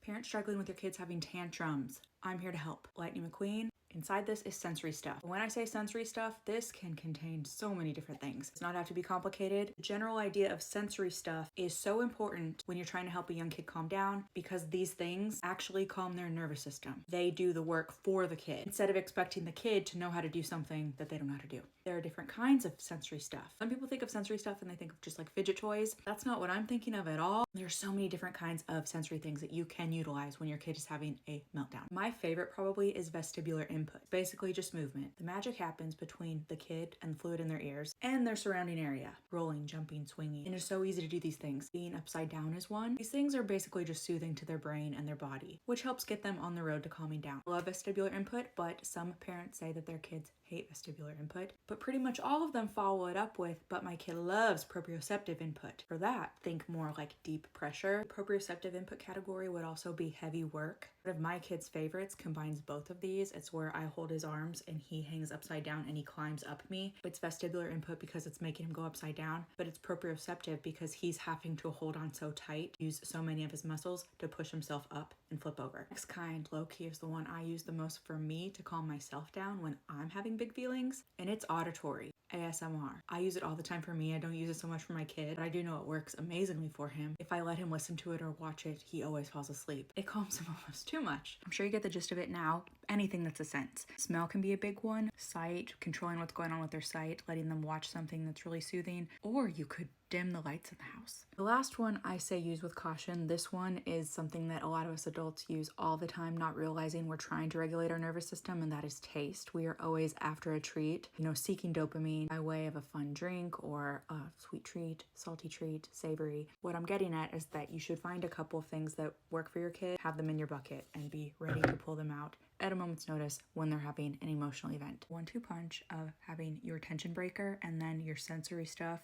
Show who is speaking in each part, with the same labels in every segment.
Speaker 1: Parents struggling with your kids having tantrums, I'm here to help. Lightning McQueen. Inside this is sensory stuff. When I say sensory stuff, this can contain so many different things. It does not have to be complicated. The general idea of sensory stuff is so important when you're trying to help a young kid calm down because these things actually calm their nervous system. They do the work for the kid instead of expecting the kid to know how to do something that they don't know how to do. There are different kinds of sensory stuff. Some people think of sensory stuff and they think of just like fidget toys. That's not what I'm thinking of at all. There's so many different kinds of sensory things that you can utilize when your kid is having a meltdown. My favorite probably is vestibular input. Basically just movement. The magic happens between the kid and the fluid in their ears and their surrounding area. Rolling, jumping, swinging. And it's so easy to do these things. Being upside down is one. These things are basically just soothing to their brain and their body, which helps get them on the road to calming down. I love vestibular input, but some parents say that their kids hate vestibular input, but pretty much all of them follow it up with, but my kid loves proprioceptive input. For that, think more like deep pressure. The proprioceptive input category would also be heavy work. One of my kid's favorites combines both of these. It's where I hold his arms and he hangs upside down and he climbs up me. It's vestibular input because it's making him go upside down, but it's proprioceptive because he's having to hold on so tight, use so many of his muscles to push himself up and flip over. Next kind, low key, is the one I use the most for me to calm myself down when I'm having big feelings, and it's auditory. ASMR. I use it all the time for me. I don't use it so much for my kid, but I do know it works amazingly for him. If I let him listen to it or watch it, he always falls asleep. It calms him almost too much. I'm sure you get the gist of it now. Anything that's a sense. Smell can be a big one. Sight, controlling what's going on with their sight, letting them watch something that's really soothing, or you could dim the lights in the house. The last one I say use with caution. This one is something that a lot of us adults use all the time, not realizing we're trying to regulate our nervous system, and that is taste. We are always after a treat, seeking dopamine by way of a fun drink or a sweet treat, salty treat, savory. What I'm getting at is that you should find a couple of things that work for your kid, have them in your bucket, and be ready to pull them out at a moment's notice when they're having an emotional event. 1-2 punch of having your tension breaker and then your sensory stuff,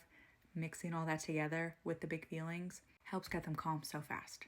Speaker 1: mixing all that together with the big feelings helps get them calm so fast.